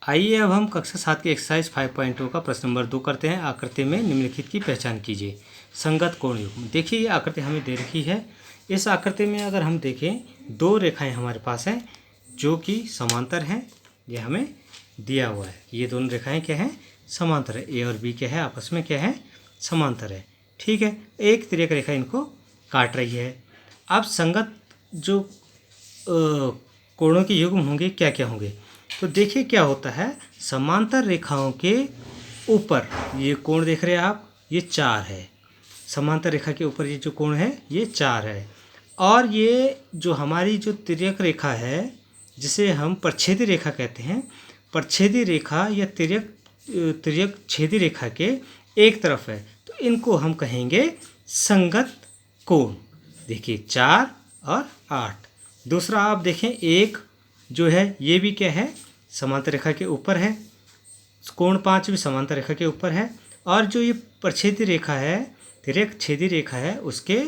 आइए अब हम कक्षा 7 की एक्सरसाइज 5.2 का प्रश्न नंबर 2 करते हैं। आकृति में निम्नलिखित की पहचान कीजिए। संगत कोण युग्म। देखिए ये आकृति हमें दे रखी है। इस आकृति में अगर हम देखें, दो रेखाएं हमारे पास हैं जो कि समांतर हैं। ये हमें दिया हुआ है। ये दोनों रेखाएं क्या हैं? समांतर है। ए और बी क्या है? आपस में क्या है? समांतर है। ठीक है, एक तिर्यक रेखा इनको काट रही है। अब संगत जो कोणों के युग्म होंगे क्या क्या होंगे? तो देखिए क्या होता है, समांतर रेखाओं के ऊपर ये कोण देख रहे हैं आप, ये 4 है। समांतर रेखा के ऊपर ये जो कोण है ये 4 है। और ये जो हमारी जो तिर्यक रेखा है जिसे हम प्रच्छेदी रेखा कहते हैं, प्रच्छेदी रेखा या तिर्यक छेदी रेखा के एक तरफ है, तो इनको हम कहेंगे संगत कोण। देखिए 4 और 8। दूसरा आप देखें, एक जो है ये भी क्या है? समांतर रेखा के ऊपर है। कोण 5 भी समांतर रेखा के ऊपर है। और जो ये प्रच्छेदी रेखा है, तिर्यक छेदी रेखा है, उसके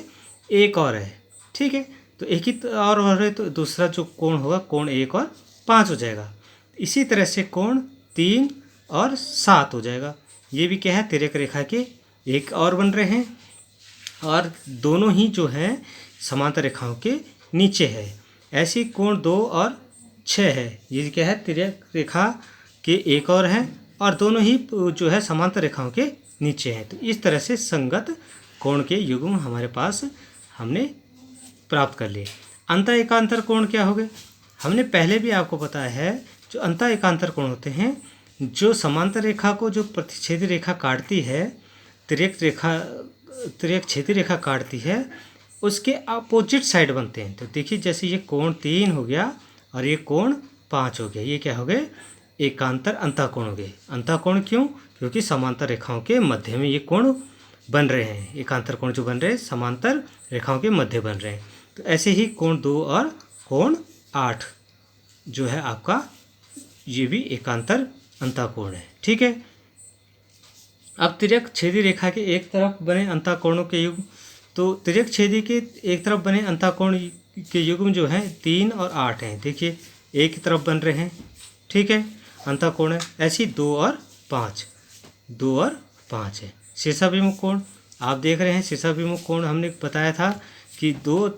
एक और है। ठीक है, तो एक ही और है, तो दूसरा जो कोण होगा कोण 1 और 5 हो जाएगा। इसी तरह से कोण 3 और 7 हो जाएगा। ये भी क्या है? तिर्यक रेखा के एक और बन रहे हैं और दोनों ही जो हैं समांतर रेखाओं के नीचे है। ऐसी कोण 2 और 6 है। ये क्या है? तिर्यक रेखा के एक और है और दोनों ही जो है समांतर रेखाओं के नीचे हैं। तो इस तरह से संगत कोण के युग्म हमारे पास हमने प्राप्त कर लिए। अंतः एकांतर कोण क्या हो गए? हमने पहले भी आपको बताया है, जो अंतः एकांतर कोण होते हैं, जो समांतर रेखा को जो प्रतिच्छेदी रेखा काटती है, तिर्यक छेदी रेखा काटती है, उसके अपोजिट साइड बनते हैं। तो देखिए जैसे ये कोण 3 हो गया और ये कोण 5 हो गया, ये क्या हो गए? एकांतर अंतःकोण हो गए। अंतःकोण क्यों? क्योंकि समांतर रेखाओं के मध्य में ये कोण बन रहे हैं। एकांतर कोण जो बन रहे हैं समांतर रेखाओं के मध्य बन रहे हैं। तो ऐसे ही कोण 2 और कोण 8 जो है आपका, ये भी एकांतर अंतःकोण है। ठीक है, अब तिर्यक छेदी रेखा के एक तरफ बने अंतःकोणों के युग्म। तो तिर्यक छेदी के एक तरफ बने अंतःकोण के युग्म जो हैं 3 और 8 हैं। देखिए एक ही तरफ बन रहे हैं। ठीक है, अंतःकोण है। ऐसी 2 और 5 है। शीर्षाभिमुख कोण आप देख रहे हैं। शीर्षाभिमुख कोण हमने बताया था कि दो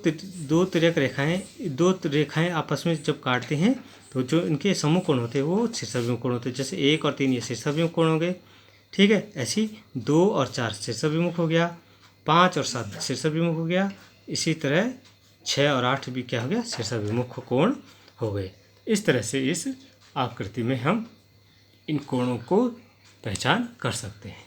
तिर्यक रेखाएं आपस में जब काटते हैं तो जो इनके समूह कोण होते हैं वो शीर्षाभिमुख कोण होते हैं। जैसे 1 और 3 ये शीर्षाभिमुख कोण हो गए। ठीक है, ऐसी 2 और 4 शीर्षाभिमुख हो गया, 5 और 7 शीर्षाभिमुख हो गया। इसी तरह 6 और 8 भी क्या हो गया? शीर्षाभिमुख कोण हो गए। इस तरह से इस आकृति में हम इन कोणों को पहचान कर सकते हैं।